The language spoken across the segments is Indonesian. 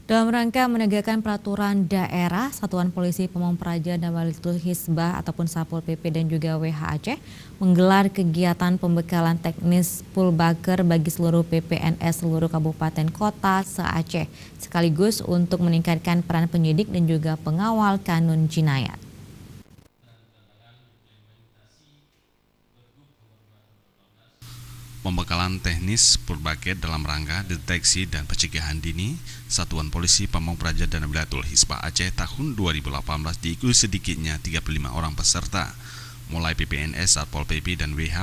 Dalam rangka menegakkan peraturan daerah, Satuan Polisi Pamong Praja dan Walitul Hisbah ataupun Satpol PP dan juga WH Aceh menggelar kegiatan pembekalan teknis Pulbaker bagi seluruh PPNS seluruh kabupaten kota se-Aceh, sekaligus untuk meningkatkan peran penyidik dan juga pengawal kanun jinayat. Pembekalan teknis Pulbaker dalam rangka deteksi dan pencegahan dini Satuan Polisi Pamong Praja dan Walitul Hisbah Aceh tahun 2018 diikuti sedikitnya 35 orang peserta, mulai PPNS, Satpol PP dan WH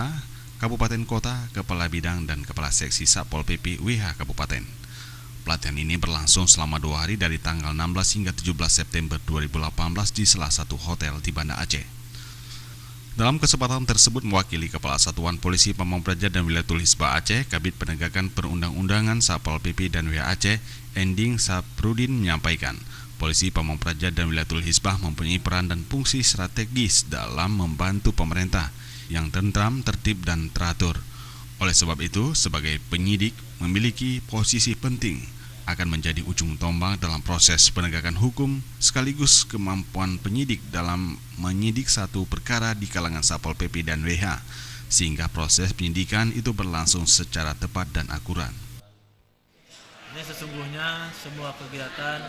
Kabupaten Kota, Kepala Bidang dan Kepala Seksi Satpol PP WH Kabupaten. Pelatihan ini berlangsung selama 2 hari dari tanggal 16 hingga 17 September 2018 di salah satu hotel di Banda Aceh. Dalam kesempatan tersebut mewakili Kepala Satuan Polisi Pamong Praja dan Walitul Hisbah Aceh, Kabid Penegakan Perundang-undangan Satpol PP dan WH Aceh, Ending Saprudin menyampaikan, Polisi Pamong Praja dan Walitul Hisbah mempunyai peran dan fungsi strategis dalam membantu pemerintah yang tentram, tertib dan teratur. Oleh sebab itu, sebagai penyidik memiliki posisi penting akan menjadi ujung tombak dalam proses penegakan hukum sekaligus kemampuan penyidik dalam menyidik satu perkara di kalangan Satpol PP dan WH sehingga proses penyidikan itu berlangsung secara tepat dan akurat. Ini sesungguhnya semua kegiatan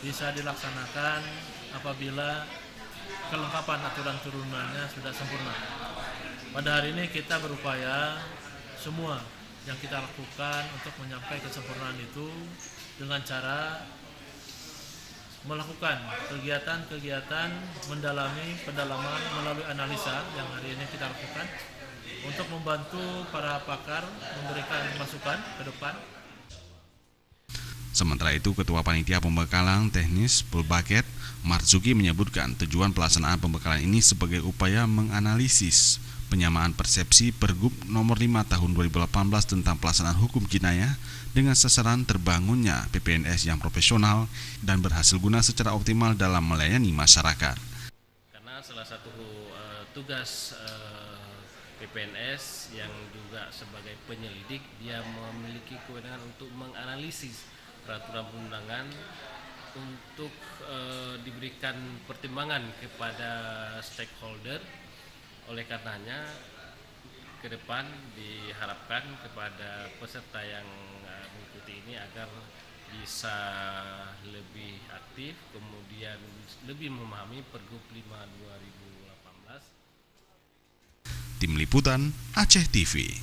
bisa dilaksanakan apabila kelengkapan aturan turunannya sudah sempurna. Pada hari ini kita berupaya semua yang kita lakukan untuk mencapai kesempurnaan itu dengan cara melakukan kegiatan-kegiatan mendalami pendalaman melalui analisa yang hari ini kita lakukan untuk membantu para pakar memberikan masukan ke depan. Sementara itu, Ketua Panitia Pembekalan Teknis Pulbaker, Marzuki menyebutkan tujuan pelaksanaan pembekalan ini sebagai upaya menganalisis penyamaan persepsi Pergub nomor 5 tahun 2018 tentang pelaksanaan hukum jinayah dengan sasaran terbangunnya PPNS yang profesional dan berhasil guna secara optimal dalam melayani masyarakat. Karena salah satu tugas PPNS yang juga sebagai penyelidik, dia memiliki kewenangan untuk menganalisis peraturan perundangan untuk diberikan pertimbangan kepada stakeholder. Oleh karenanya ke depan diharapkan kepada peserta yang mengikuti ini agar bisa lebih aktif, kemudian lebih memahami Pergub 5 2018. Tim Liputan Aceh TV.